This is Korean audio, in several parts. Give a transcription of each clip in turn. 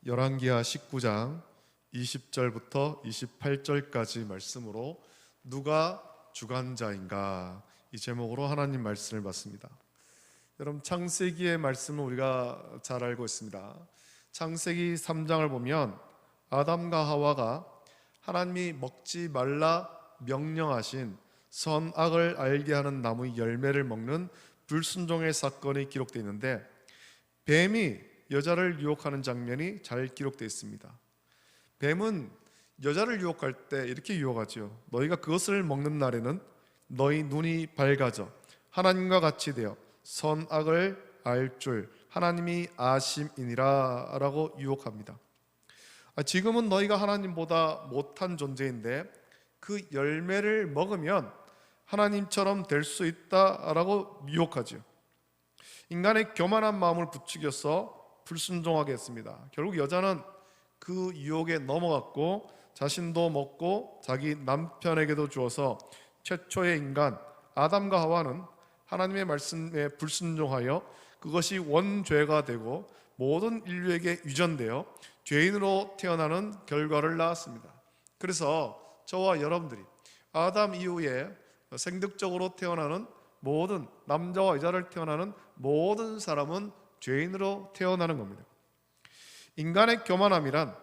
열왕기하 19장 20절부터 28절까지 말씀으로 누가 주관자인가, 이 제목으로 하나님 말씀을 받습니다. 여러분, 창세기의 말씀은 우리가 잘 알고 있습니다. 창세기 3장을 보면 아담과 하와가 하나님이 먹지 말라 명령하신 선악을 알게 하는 나무의 열매를 먹는 불순종의 사건이 기록되어 있는데, 뱀이 여자를 유혹하는 장면이 잘 기록되어 있습니다. 뱀은 여자를 유혹할 때 이렇게 유혹하죠. 너희가 그것을 먹는 날에는 너희 눈이 밝아져 하나님과 같이 되어 선악을 알 줄 하나님이 아심이니라 라고 유혹합니다. 지금은 너희가 하나님보다 못한 존재인데 그 열매를 먹으면 하나님처럼 될 수 있다라고 유혹하죠. 인간의 교만한 마음을 부추겨서 불순종하게 했습니다. 결국 여자는 그 유혹에 넘어갔고 자신도 먹고 자기 남편에게도 주어서 최초의 인간 아담과 하와는 하나님의 말씀에 불순종하여 그것이 원죄가 되고 모든 인류에게 유전되어 죄인으로 태어나는 결과를 낳았습니다. 그래서 저와 여러분들이 아담 이후에 생득적으로 태어나는 모든 남자와 여자를 태어나는 모든 사람은 죄인으로 태어나는 겁니다. 인간의 교만함이란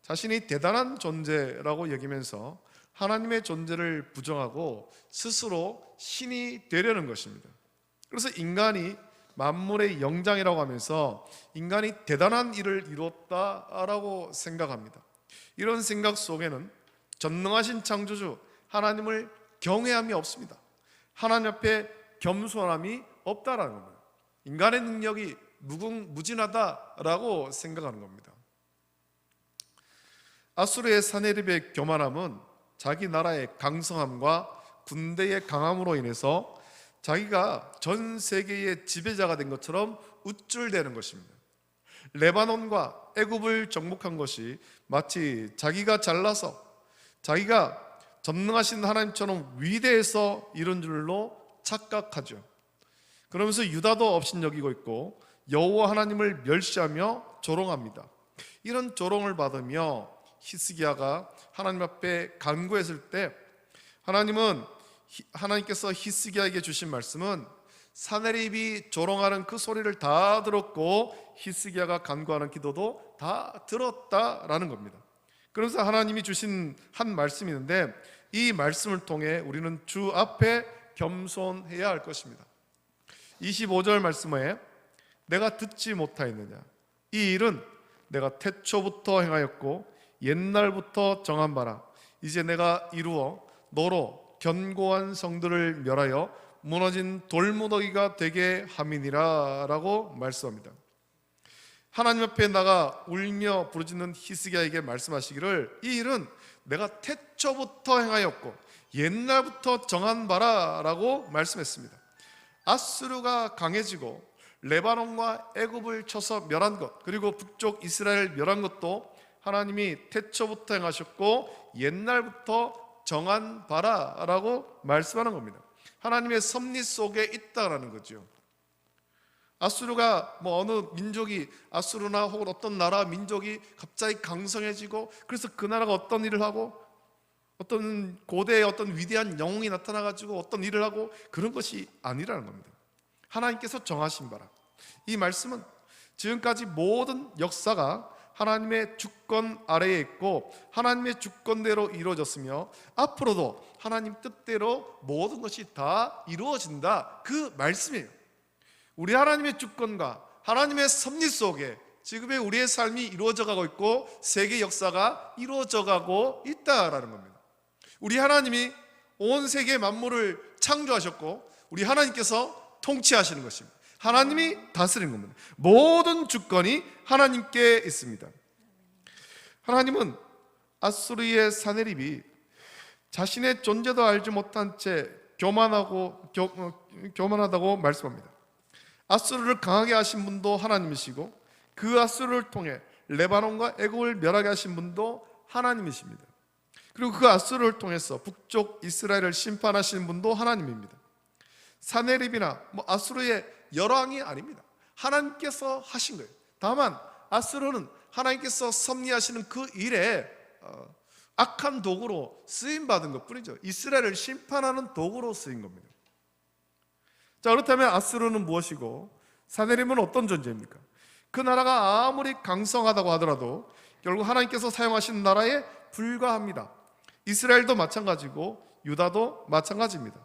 자신이 대단한 존재라고 여기면서 하나님의 존재를 부정하고 스스로 신이 되려는 것입니다. 그래서 인간이 만물의 영장이라고 하면서 인간이 대단한 일을 이뤘다라고 생각합니다. 이런 생각 속에는 전능하신 창조주 하나님을 경외함이 없습니다. 하나님 앞에 겸손함이 없다라는 겁니다. 인간의 능력이 무궁무진하다라고 생각하는 겁니다. 아수르의 사네립의 교만함은 자기 나라의 강성함과 군대의 강함으로 인해서 자기가 전 세계의 지배자가 된 것처럼 우쭐대는 것입니다. 레바논과 애굽을 정복한 것이 마치 자기가 잘나서 자기가 전능하신 하나님처럼 위대해서 이런 줄로 착각하죠. 그러면서 유다도 업신여기고 있고 여호와 하나님을 멸시하며 조롱합니다. 이런 조롱을 받으며 히스기야가 하나님 앞에 간구했을 때 하나님께서 히스기야에게 주신 말씀은 사네립이 조롱하는 그 소리를 다 들었고 히스기야가 간구하는 기도도 다 들었다라는 겁니다. 그래서 하나님이 주신 한 말씀이 있는데, 이 말씀을 통해 우리는 주 앞에 겸손해야 할 것입니다. 25절 말씀에 내가 듣지 못하였느냐, 이 일은 내가 태초부터 행하였고 옛날부터 정한 바라. 이제 내가 이루어 너로 견고한 성들을 멸하여 무너진 돌무더기가 되게 함이니라 라고 말씀합니다. 하나님 앞에 나가 울며 부르짖는 히스기야에게 말씀하시기를, 이 일은 내가 태초부터 행하였고 옛날부터 정한 바라 라고 말씀했습니다. 아수르가 강해지고 레바논과 애굽을 쳐서 멸한 것, 그리고 북쪽 이스라엘 멸한 것도 하나님이 태초부터 행하셨고 옛날부터 정한 바라라고 말씀하는 겁니다. 하나님의 섭리 속에 있다라는 거죠. 아수르가 어느 민족이, 아수르나 혹은 어떤 나라 민족이 갑자기 강성해지고 그래서 그 나라가 어떤 일을 하고 어떤 고대의 어떤 위대한 영웅이 나타나가지고 어떤 일을 하고 그런 것이 아니라는 겁니다. 하나님께서 정하신 바라. 이 말씀은 지금까지 모든 역사가 하나님의 주권 아래에 있고 하나님의 주권대로 이루어졌으며 앞으로도 하나님 뜻대로 모든 것이 다 이루어진다, 그 말씀이에요. 우리 하나님의 주권과 하나님의 섭리 속에 지금의 우리의 삶이 이루어져 가고 있고 세계 역사가 이루어져 가고 있다라는 겁니다. 우리 하나님이 온 세계 만물을 창조하셨고 우리 하나님께서 통치하시는 것입니다. 하나님이 다스리는 겁니다. 모든 주권이 하나님께 있습니다. 하나님은 아수르의 사네립이 자신의 존재도 알지 못한 채 교만하다고 말씀합니다. 아수르를 강하게 하신 분도 하나님이시고 그 아수르를 통해 레바논과 애굽을 멸하게 하신 분도 하나님이십니다. 그리고 그 아수르를 통해서 북쪽 이스라엘을 심판하시는 분도 하나님입니다. 사네립이나 아수르의 열왕이 아닙니다. 하나님께서 하신 거예요. 다만 아수르는 하나님께서 섭리하시는 그 일에 악한 도구로 쓰임받은 것뿐이죠. 이스라엘을 심판하는 도구로 쓰인 겁니다. 자, 그렇다면 아수르는 무엇이고 사네립은 어떤 존재입니까? 그 나라가 아무리 강성하다고 하더라도 결국 하나님께서 사용하신 나라에 불과합니다. 이스라엘도 마찬가지고 유다도 마찬가지입니다.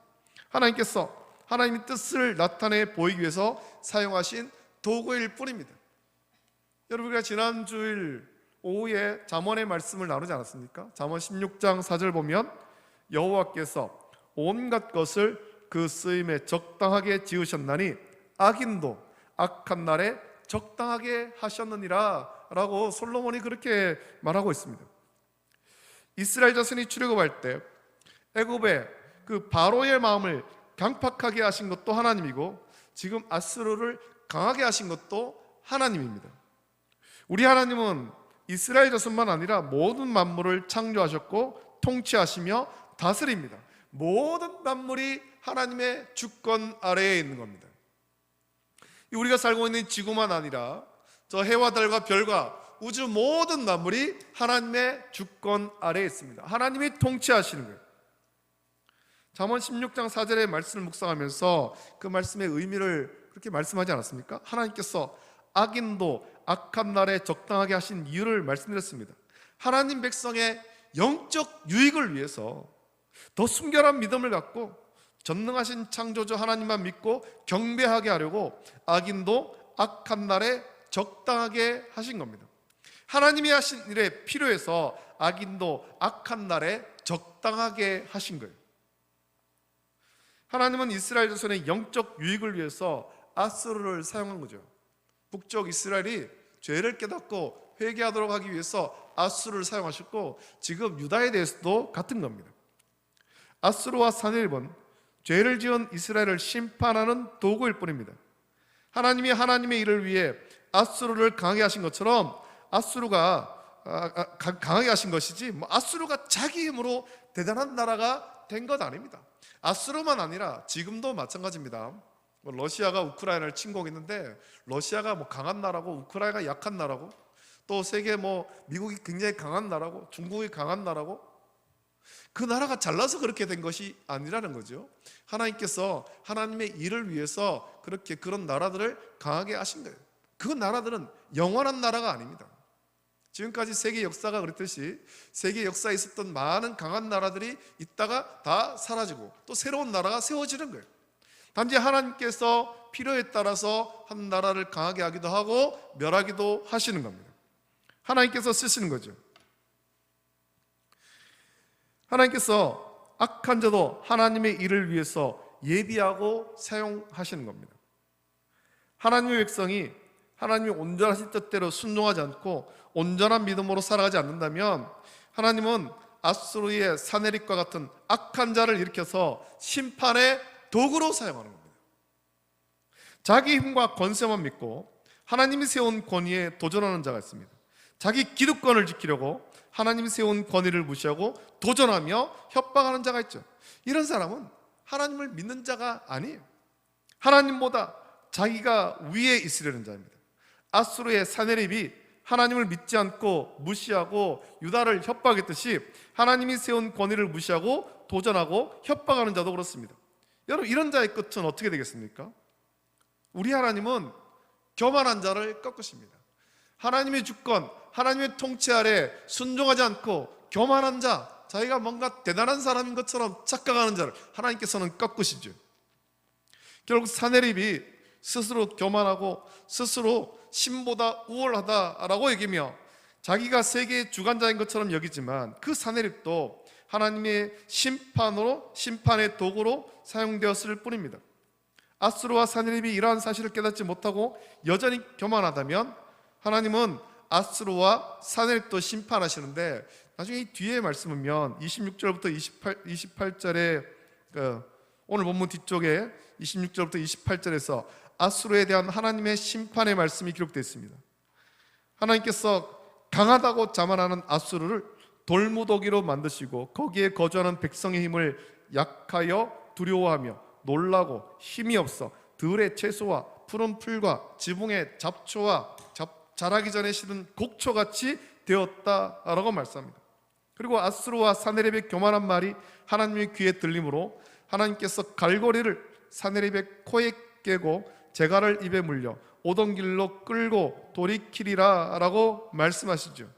하나님께서 하나님의 뜻을 나타내 보이기 위해서 사용하신 도구일 뿐입니다. 여러분, 우리가 지난 주일 오후에 잠언의 말씀을 나누지 않았습니까? 잠언 16장 4절 보면 여호와께서 온갖 것을 그 쓰임에 적당하게 지으셨나니 악인도 악한 날에 적당하게 하셨느니라 라고 솔로몬이 그렇게 말하고 있습니다. 이스라엘 자손이 출애굽할 때 애굽의 그 바로의 마음을 강팍하게 하신 것도 하나님이고 지금 아수르를 강하게 하신 것도 하나님입니다. 우리 하나님은 이스라엘 자손만 아니라 모든 만물을 창조하셨고 통치하시며 다스립니다. 모든 만물이 하나님의 주권 아래에 있는 겁니다. 우리가 살고 있는 지구만 아니라 저 해와 달과 별과 우주 모든 만물이 하나님의 주권 아래에 있습니다. 하나님이 통치하시는 거예요. 잠언 16장 4절의 말씀을 묵상하면서 그 말씀의 의미를 그렇게 말씀하지 않았습니까? 하나님께서 악인도 악한 날에 적당하게 하신 이유를 말씀드렸습니다. 하나님 백성의 영적 유익을 위해서 더 순결한 믿음을 갖고 전능하신 창조주 하나님만 믿고 경배하게 하려고 악인도 악한 날에 적당하게 하신 겁니다. 하나님이 하신 일에 필요해서 악인도 악한 날에 적당하게 하신 거예요. 하나님은 이스라엘 자손의 영적 유익을 위해서 아수르를 사용한 거죠. 북쪽 이스라엘이 죄를 깨닫고 회개하도록 하기 위해서 아수르를 사용하셨고 지금 유다에 대해서도 같은 겁니다. 아수르와 사네립은 죄를 지은 이스라엘을 심판하는 도구일 뿐입니다. 하나님이 하나님의 일을 위해 아수르를 강하게 하신 것처럼 아수르가 강하게 하신 것이지 아수르가 자기 힘으로 대단한 나라가 된 것 아닙니다. 아수르만 아니라 지금도 마찬가지입니다. 러시아가 우크라이나를 침공했는데 러시아가 강한 나라고 우크라이나가 약한 나라고 또 세계 미국이 굉장히 강한 나라고 중국이 강한 나라고 그 나라가 잘나서 그렇게 된 것이 아니라는 거죠. 하나님께서 하나님의 일을 위해서 그렇게 그런 나라들을 강하게 하신 거예요. 그 나라들은 영원한 나라가 아닙니다. 지금까지 세계 역사가 그랬듯이 세계 역사에 있었던 많은 강한 나라들이 있다가 다 사라지고 또 새로운 나라가 세워지는 거예요. 단지 하나님께서 필요에 따라서 한 나라를 강하게 하기도 하고 멸하기도 하시는 겁니다. 하나님께서 쓰시는 거죠. 하나님께서 악한 자도 하나님의 일을 위해서 예비하고 사용하시는 겁니다. 하나님의 백성이 하나님의 온전하신 뜻대로 순종하지 않고 온전한 믿음으로 살아가지 않는다면 하나님은 아수르의 사네립과 같은 악한 자를 일으켜서 심판의 도구로 사용하는 겁니다. 자기 힘과 권세만 믿고 하나님이 세운 권위에 도전하는 자가 있습니다. 자기 기득권을 지키려고 하나님이 세운 권위를 무시하고 도전하며 협박하는 자가 있죠. 이런 사람은 하나님을 믿는 자가 아니에요. 하나님보다 자기가 위에 있으려는 자입니다. 아수르의 사네립이 하나님을 믿지 않고 무시하고 유다를 협박했듯이 하나님이 세운 권위를 무시하고 도전하고 협박하는 자도 그렇습니다. 여러분, 이런 자의 끝은 어떻게 되겠습니까? 우리 하나님은 교만한 자를 꺾으십니다. 하나님의 주권, 하나님의 통치 아래 순종하지 않고 교만한 자, 자기가 뭔가 대단한 사람인 것처럼 착각하는 자를 하나님께서는 꺾으시죠. 결국 사네립이 스스로 교만하고 스스로 신보다 우월하다라고 여기며 자기가 세계의 주관자인 것처럼 여기지만 그 사네립도 하나님의 심판의 도구로 사용되었을 뿐입니다. 아수르와 사네립이 이러한 사실을 깨닫지 못하고 여전히 교만하다면 하나님은 아수르와 사네립도 심판하시는데 나중에 이 뒤에 말씀 보면 26절부터 28절에 오늘 본문 뒤쪽에 26절부터 28절에서 아수르에 대한 하나님의 심판의 말씀이 기록되어 있습니다. 하나님께서 강하다고 자만하는 아수르를 돌무더기로 만드시고 거기에 거주하는 백성의 힘을 약하여 두려워하며 놀라고 힘이 없어 들의 채소와 푸른 풀과 지붕의 잡초와 자라기 전에 심은 곡초같이 되었다라고 말씀합니다. 그리고 아수르와 사네립의 교만한 말이 하나님의 귀에 들림으로 하나님께서 갈고리를 사네립의 코에 깨고 재갈을 입에 물려 오던 길로 끌고 돌이키리라 라고 말씀하시죠.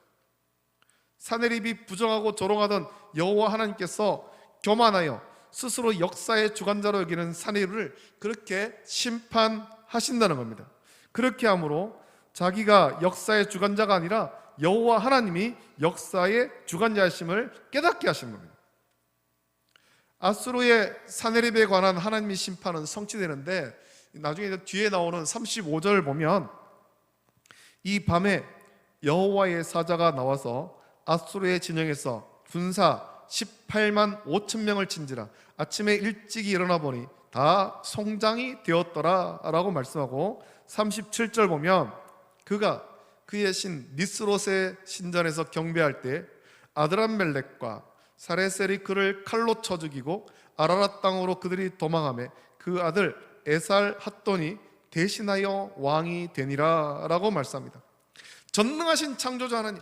사네립이 부정하고 조롱하던 여호와 하나님께서 교만하여 스스로 역사의 주관자로 여기는 사네립을 그렇게 심판하신다는 겁니다. 그렇게 함으로 자기가 역사의 주관자가 아니라 여호와 하나님이 역사의 주관자이심을 깨닫게 하시는 겁니다. 아수르의 사네립에 관한 하나님의 심판은 성취되는데, 나중에 뒤에 나오는 35절을 보면 이 밤에 여호와의 사자가 나와서 아수르의 진영에서 군사 18만 5천 명을 친지라 아침에 일찍이 일어나 보니 다 송장이 되었더라 라고 말씀하고, 37절 보면 그가 그의 신 니스롯의 신전에서 경배할 때 아드람멜렉과 사레셀이 그를 칼로 쳐 죽이고 아라랏 땅으로 그들이 도망하며 그 아들 에살 핫돈이 대신하여 왕이 되니라 라고 말씀합니다. 전능하신 창조자 하나님,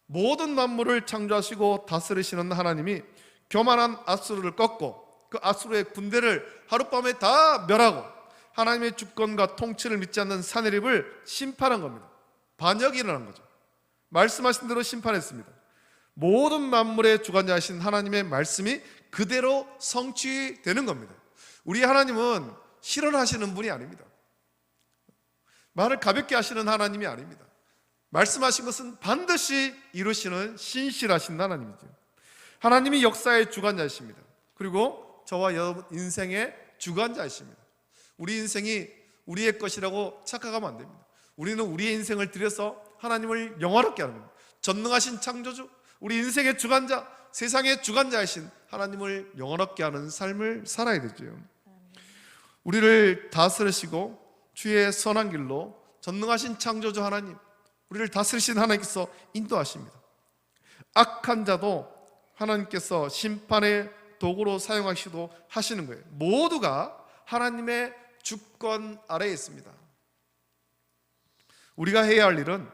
모든 만물을 창조하시고 다스리시는 하나님이 교만한 아수르를 꺾고 그 아수르의 군대를 하룻밤에 다 멸하고 하나님의 주권과 통치를 믿지 않는 사네립을 심판한 겁니다. 반역이 일어난 거죠. 말씀하신 대로 심판했습니다. 모든 만물의 주관자이신 하나님의 말씀이 그대로 성취되는 겁니다. 우리 하나님은 실현하시는 분이 아닙니다. 말을 가볍게 하시는 하나님이 아닙니다. 말씀하신 것은 반드시 이루시는 신실하신 하나님이죠. 하나님이 역사의 주관자이십니다. 그리고 저와 여러분 인생의 주관자이십니다. 우리 인생이 우리의 것이라고 착각하면 안 됩니다. 우리는 우리의 인생을 들여서 하나님을 영화롭게 하는 겁니다. 전능하신 창조주, 우리 인생의 주관자, 세상의 주관자이신 하나님을 영화롭게 하는 삶을 살아야 되죠. 우리를 다스리시고 주의 선한 길로 전능하신 창조주 하나님, 우리를 다스리신 하나님께서 인도하십니다. 악한 자도 하나님께서 심판의 도구로 사용하시도 하시는 거예요. 모두가 하나님의 주권 아래에 있습니다. 우리가 해야 할 일은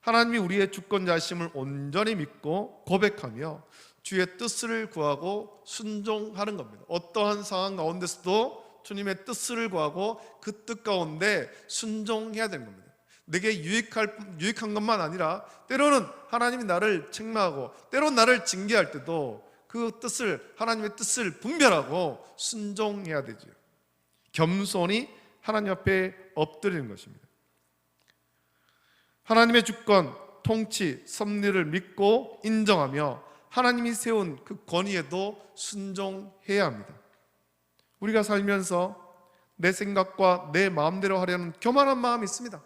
하나님이 우리의 주권자이심을 온전히 믿고 고백하며 주의 뜻을 구하고 순종하는 겁니다. 어떠한 상황 가운데서도 주님의 뜻을 구하고 그 뜻 가운데 순종해야 되는 겁니다. 내게 유익한 것만 아니라 때로는 하나님이 나를 책망하고 때로는 나를 징계할 때도 그 뜻을, 하나님의 뜻을 분별하고 순종해야 되죠. 겸손히 하나님 앞에 엎드리는 것입니다. 하나님의 주권, 통치, 섭리를 믿고 인정하며 하나님이 세운 그 권위에도 순종해야 합니다. 우리가 살면서 내 생각과 내 마음대로 하려는 교만한 마음이 있습니다.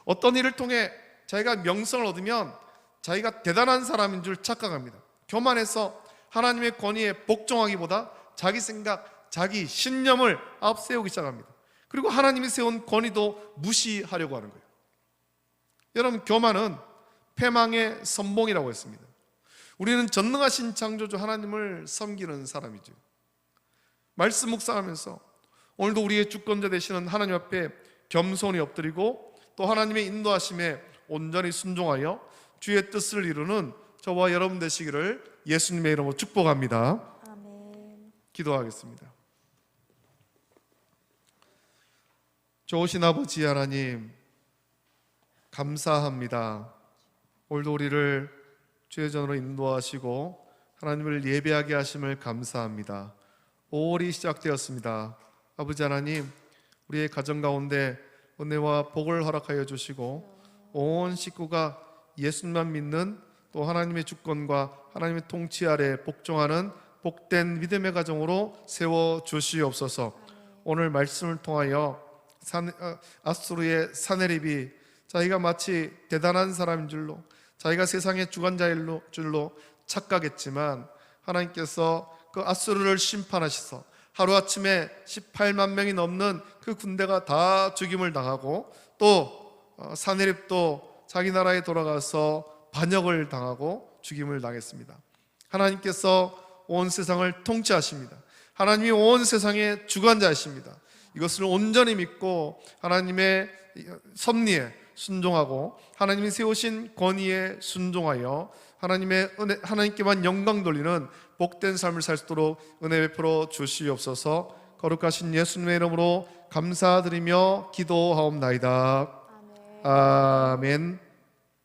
어떤 일을 통해 자기가 명성을 얻으면 자기가 대단한 사람인 줄 착각합니다. 교만해서 하나님의 권위에 복종하기보다 자기 생각, 자기 신념을 앞세우기 시작합니다. 그리고 하나님이 세운 권위도 무시하려고 하는 거예요. 여러분, 교만은 패망의 선봉이라고 했습니다. 우리는 전능하신 창조주 하나님을 섬기는 사람이죠. 말씀 묵상하면서 오늘도 우리의 주권자 되시는 하나님 앞에 겸손히 엎드리고 또 하나님의 인도하심에 온전히 순종하여 주의 뜻을 이루는 저와 여러분 되시기를 예수님의 이름으로 축복합니다. 아멘. 기도하겠습니다. 좋으신 아버지 하나님, 감사합니다. 오늘도 우리를 주의 전으로 인도하시고 하나님을 예배하게 하심을 감사합니다. 5월이 시작되었습니다. 아버지 하나님, 우리의 가정 가운데 은혜와 복을 허락하여 주시고 온 식구가 예수님만 믿는 또 하나님의 주권과 하나님의 통치 아래 복종하는 복된 믿음의 가정으로 세워 주시옵소서. 오늘 말씀을 통하여 아수르의 사네립이 자기가 마치 대단한 사람인 줄로, 자기가 세상의 주관자인 줄로 착각했지만 하나님께서 그 아수르를 심판하셔서 하루아침에 18만 명이 넘는 그 군대가 다 죽임을 당하고 또 사네립도 자기 나라에 돌아가서 반역을 당하고 죽임을 당했습니다. 하나님께서 온 세상을 통치하십니다. 하나님이 온 세상의 주관자이십니다. 이것을 온전히 믿고 하나님의 섭리에 순종하고 하나님이 세우신 권위에 순종하여 하나님의 은혜, 하나님께만 영광 돌리는 복된 삶을 살 수 있도록 은혜 베풀어 주시옵소서. 거룩하신 예수님의 이름으로 감사드리며 기도하옵나이다. 아멘.